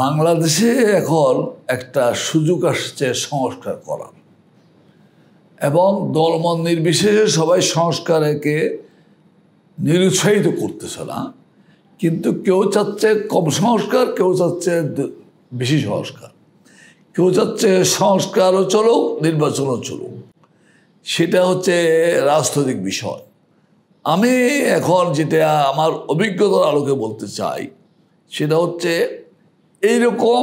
বাংলাদেশে এখন একটা সুযোগ আসছে সংস্কার করার, এবং দলমত নির্বিশেষে সবাই সংস্কারকে নিরুৎসাহিত করতেছে না, কিন্তু কেউ চাচ্ছে কম সংস্কার, কেউ চাচ্ছে বেশি সংস্কার, কেউ চাচ্ছে সংস্কারও চলুক, নির্বাচনও চলুক। সেটা হচ্ছে রাজনৈতিক বিষয়। আমি এখন যেটা আমার অভিজ্ঞতার আলোকে বলতে চাই সেটা হচ্ছে এইরকম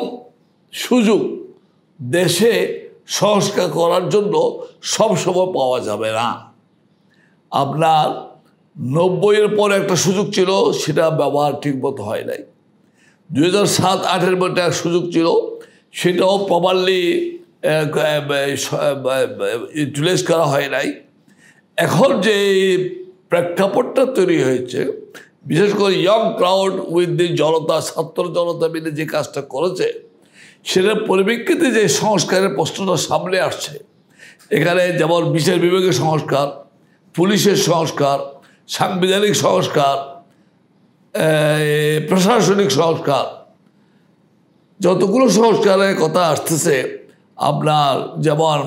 সুযোগ দেশে সংস্কার করার জন্য সবসময় পাওয়া যাবে না। আপনার 90-এর পরে একটা সুযোগ ছিল, সেটা ব্যবহার ঠিকমতো হয় নাই। 2007-08-এর মধ্যে এক সুযোগ ছিল, সেটাও প্রপারলি ইউটিলাইজ করা হয় নাই। এখন যে প্রেক্ষাপটটা তৈরি হয়েছে, বিশেষ করে ইয়ং ক্রাউড উইথ দি জনতা, ছাত্র জনতা মিলে যে কাজটা করেছে, সেটার পরিপ্রেক্ষিতে যে সংস্কারের প্রশ্নটা সামনে আসছে, এখানে যেমন বিচার বিভাগের সংস্কার, পুলিশের সংস্কার, সাংবিধানিক সংস্কার, প্রশাসনিক সংস্কার, যতগুলো সংস্কারের কথা আসতেছে, আপনার যেমন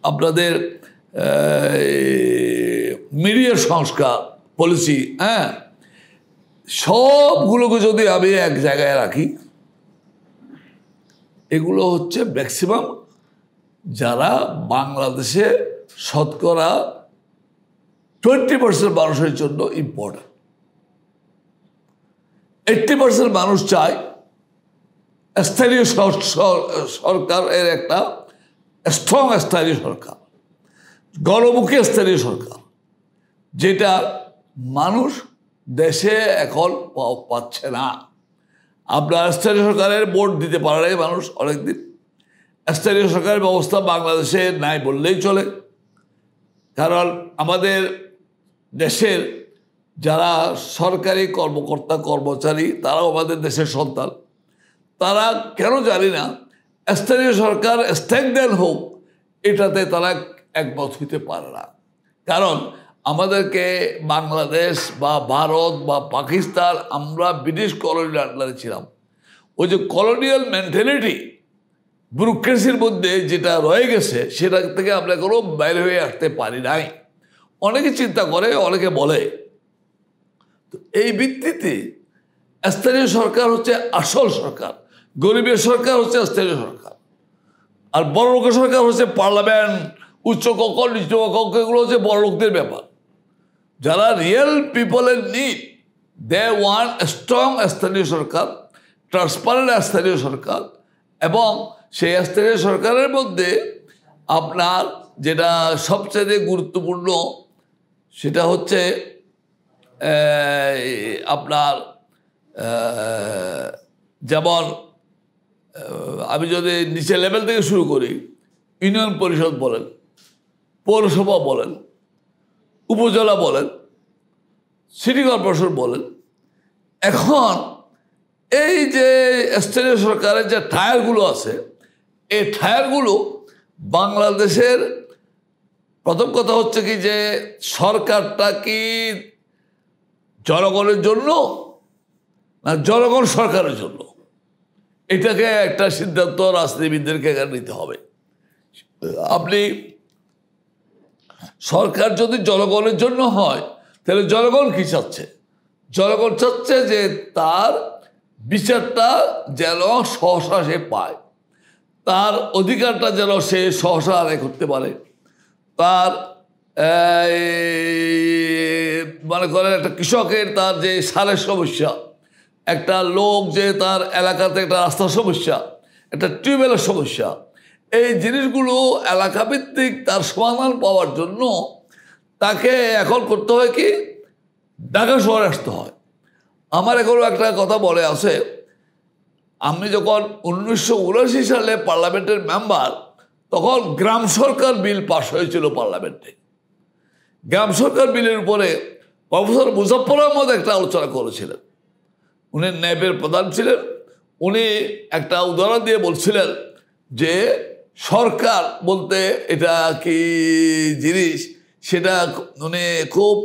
আপনাদের মিডিয়ার সংস্কার, পলিসি, সবগুলোকে যদি আমি এক জায়গায় রাখি, এগুলো হচ্ছে ম্যাক্সিমাম যারা বাংলাদেশে শতকরা 20% মানুষের জন্য ইম্পর্টেন্ট। 80% মানুষ চায় স্থানীয় সরকারের একটা স্ট্রং স্থানীয় সরকার, গণমুখী স্থানীয় সরকার, যেটা মানুষ দেশে এখন পাচ্ছে না। আপনার স্থানীয় সরকারের ভোট দিতে পারে নাই মানুষ অনেকদিন। স্থানীয় সরকারের ব্যবস্থা বাংলাদেশে নাই বললেই চলে, কারণ আমাদের দেশের যারা সরকারি কর্মকর্তা কর্মচারী, তারাও আমাদের দেশের সন্তান। তারা কেন জানি না স্থানীয় সরকার স্ট্যান্ডার্ড হোক, এটাতে তারা একমত হইতে পারে না। কারণ আমাদেরকে বাংলাদেশ বা ভারত বা পাকিস্তান, আমরা ব্রিটিশ কলোনির আন্ডারে ছিলাম। ওই যে কলোনিয়াল মেন্টালিটি, ব্যুরোক্রেসির মধ্যে যেটা রয়ে গেছে, সেটা থেকে আমরা কোনো বাইরে হয়ে আসতে পারি নাই। অনেকে চিন্তা করে, অনেকে বলে। তো এই ভিত্তিতে স্থানীয় সরকার হচ্ছে আসল সরকার, গরিবের সরকার হচ্ছে স্থানীয় সরকার, আর বড় লোকের সরকার হচ্ছে পার্লামেন্ট, উচ্চ কক্ষ, নিচু কক্ষ, এগুলো হচ্ছে বড় লোকদের ব্যাপার। যারা রিয়েল পিপলের নিড, দে ওয়ান্ট স্ট্রং স্থানীয় সরকার, ট্রান্সপারেন্ট স্থানীয় সরকার, এবং সেই স্থানীয় সরকারের মধ্যে আপনার যেটা সবচেয়ে গুরুত্বপূর্ণ, সেটা হচ্ছে আপনার যেমন আমি যদি নিচে লেভেল থেকে শুরু করি, ইউনিয়ন পরিষদ বলেন, পৌরসভা বলেন, উপজেলা বলেন, সিটি কর্পোরেশন বলেন, এখন এই যে স্থানীয় সরকারের যে টায়ারগুলো আছে, এই টায়ারগুলো বাংলাদেশের প্রথম কথা হচ্ছে কি, যে সরকারটা কি জনগণের জন্য না জনগণ সরকারের জন্য, এটাকে একটা সিদ্ধান্ত রাজনীতিবিদদেরকে এখানে নিতে হবে। আপনি সরকার যদি জনগণের জন্য হয়, তাহলে জনগণ কি চাচ্ছে? জনগণ চাচ্ছে যে তার বিচারটা যেন সহসা সে পায়, তার অধিকারটা যেন সে সহসা আদায় করতে পারে, তার মনে করেন একটা কৃষকের তার যে সারের সমস্যা, একটা লোক যে তার এলাকাতে একটা রাস্তার সমস্যা, একটা টিউবওয়েলের সমস্যা, এই জিনিসগুলো এলাকাভিত্তিক তার সমাধান পাওয়ার জন্য তাকে এখন করতে হয় কি, ঢাকা শহরে আসতে হয়। আমার এখনও একটা কথা বলে আছে, আমি যখন 1979 সালে পার্লামেন্টের মেম্বার, তখন গ্রাম সরকার বিল পাস হয়েছিল পার্লামেন্টে। গ্রাম সরকার বিলের উপরে প্রফেসর মুজাফফর আহমদ একটা আলোচনা করেছিলেন। উনি ন্যাবের প্রধান ছিলেন। উনি একটা উদাহরণ দিয়ে বলছিলেন যে সরকার বলতে এটা কি জিনিস, সেটা উনি খুব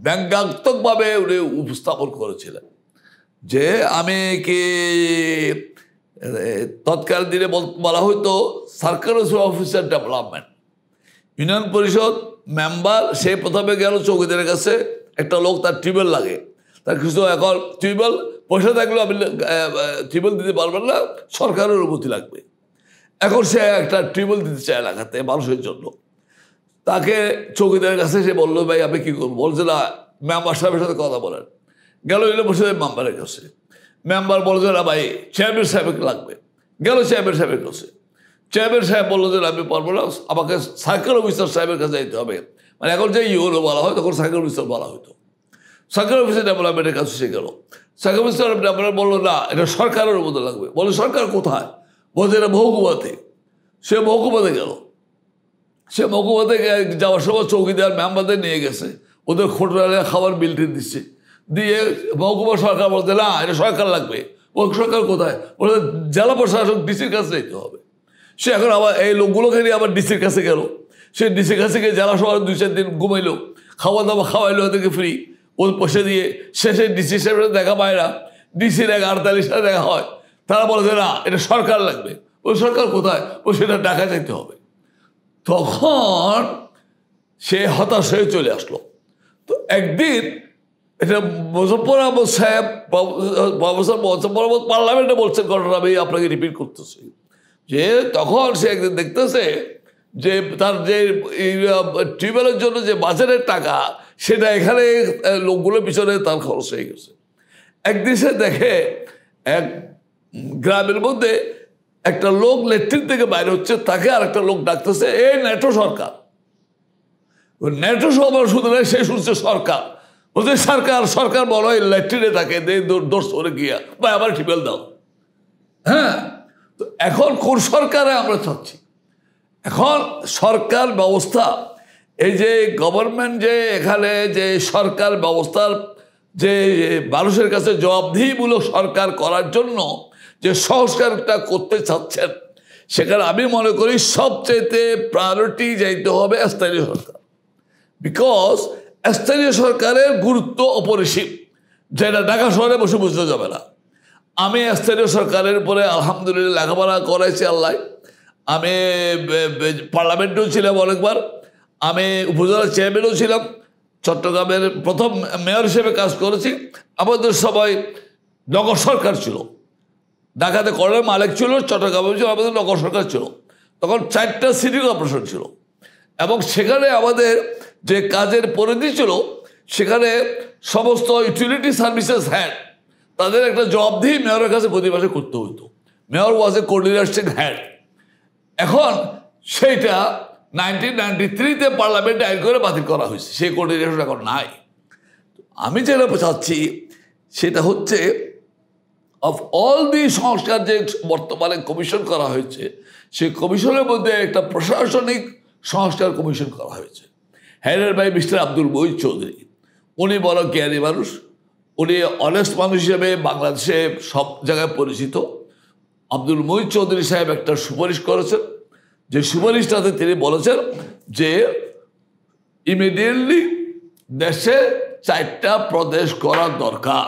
ব্যঙ্গাত্মকভাবে উনি উপস্থাপন করেছিলেন। যে আমি কি তৎকালীন দিনে বলা হইতো সার্কেল অফিসার ডেভেলপমেন্ট, ইউনিয়ন পরিষদ মেম্বার সে প্রথমে গেল চৌকিদারের কাছে, একটা লোক তার টিউবওয়েল লাগে, তার কিছু এখন টিউবওয়েল পয়সা থাকলেও আপনি টিউবওয়েল দিতে পারবেন না, সরকারের অনুমতি লাগবে। এখন সে একটা টিউবওয়েল দিতে চায় লাগাতে মানুষের জন্য, তাকে চৌকিদারের কাছে সে বললো ভাই আমি কী করবো, বলছে না মেম্বার সাহেবের সাথে কথা বলেন। গেল ইউনিয়ন পরিষদের মেম্বারের কাছে, মেম্বার বলছে না ভাই চেয়ারম্যান সাহেবকে লাগবে। গেল চেয়ারম্যান সাহেবের কাছে, চেয়ারম্যান সাহেব বললো যে আমি পারবো না, আমাকে সার্কেল অফিসার সাহেবের কাছে যেতে হবে। মানে এখন যে ইউরো বলা হয় তখন সার্কেল অফিসার বলা হতো। সার্কেল অফিসার ডেভেলপমেন্টের কাছে সে গেল, সার্কেল অফিসার ডেভেলপমেন্ট বললো না এটা সরকারের অনুমতি লাগবে। বলে সরকার কোথায়? বলছে এটা মহকুমাতে। সে মহকুমাতে গেল, সে মহকুমাতে যাওয়ার সময় চৌকিদার মেম্বারদের নিয়ে গেছে, ওদের হোটেলে খাবার বিলটি দিচ্ছে, দিয়ে মহকুমা সরকার বলতে না এটা সরকার লাগবে। সরকার কোথায়? বলতে জেলা প্রশাসক ডিসির কাছে যেতে হবে। সে এখন আবার এই লোকগুলোকে নিয়ে আবার ডিসির কাছে গেল, সে ডিসির কাছে গিয়ে জেলা সভা 2-4 দিন ঘুমাইলো, খাওয়া দাওয়া খাওয়াইলো ওদেরকে ফ্রি, ওর পয়সা দিয়ে। শেষে ডিসি সাহেবের দেখা পায় না, ডিসির 48 সালে দেখা হয়, তারা বলে যে না এটা সরকার লাগবে। ওই সরকার কোথায়? ও সেটা টাকা চাইতে হবে। তখন সে হতাশ হয়ে চলে আসলো। তো একদিন এটা মুজফ্ফর আহমদ সাহেব পার্লামেন্টে বলছেন ঘটনা, আমি আপনাকে রিপিট করতেছি, যে তখন সে একদিন দেখতেছে যে তার যে টিউবওয়েলের জন্য যে বাজারের টাকা সেটা এখানে লোকগুলোর পিছনে তার খরচ হয়ে গেছে। একদিন সে দেখে এক গ্রামের মধ্যে একটা লোক লেট্রিন থেকে বাইরে হচ্ছে, তাকে আর একটা লোক ডাকতেছে এই নেটো সরকার। নেটো সবার শুধু নয়, সে শুনছে সরকার, বলছে সরকার সরকার বলো এই ল্যাট্রিনে থাকে দোষ করে গিয়া বা আবার টিউবওয়েল দাও। হ্যাঁ, তো এখন কোন সরকারে আমরা চাচ্ছি? এখন সরকার ব্যবস্থা, এই যে গভর্নমেন্ট যে এখানে যে সরকার ব্যবস্থার যে মানুষের কাছে জবাবদিহিমূলক সরকার করার জন্য যে সংস্কারটা করতে চাচ্ছেন, সেখানে আমি মনে করি সবচেয়ে প্রায়োরিটি যাইতে হবে স্থানীয় সরকার। বিকজ স্থানীয় সরকারের গুরুত্ব অপরিসীম, যেটা ঢাকা শহরে বসে বুঝতে যাবে না। আমি স্থানীয় সরকারের উপরে আলহামদুলিল্লাহ লেখাপড়া করাইছি আল্লাহ। আমি পার্লামেন্টেও ছিলাম অনেকবার, আমি উপজেলা চেয়ারম্যানও ছিলাম, চট্টগ্রামের প্রথম মেয়র হিসেবে কাজ করেছি। আমাদের সবাই নগর সরকার ছিল, ঢাকাতে করের মালিক ছিল, চট্টগ্রামে ছিল আমাদের নগর সরকার ছিল। তখন 4টা সিটি কর্পোরেশন ছিল, এবং সেখানে আমাদের যে কাজের পরিধি ছিল, সেখানে সমস্ত ইউটিলিটি সার্ভিসেস হেড তাদের একটা জবাবদিহি মেয়রের কাছে প্রতি মাসে করতে হতো। মেয়র ওয়াজ এ কোঅর্ডিনেশন হেড। এখন সেইটা 1993-তে পার্লামেন্টে আইন করে বাতিল করা হয়েছে, সেই কোঅর্ডিনেশন এখন নাই। আমি যেটা চাচ্ছি সেটা হচ্ছে অফ অল দি সংস্কার যে বর্তমানে কমিশন করা হয়েছে, সেই কমিশনের মধ্যে একটা প্রশাসনিক সংস্কার কমিশন করা হয়েছে। Headed by mister Abdul Moin Chowdhury. উনি বড় জ্ঞানী মানুষ, উনি অনেস্ট মানুষ হিসেবে বাংলাদেশে সব জায়গায় পরিচিত। আব্দুল মঈন চৌধুরী সাহেব একটা সুপারিশ করেছেন, যে সুপারিশটাতে তিনি বলেছেন যে ইমিডিয়েটলি দেশে 4টা প্রদেশ করা দরকার।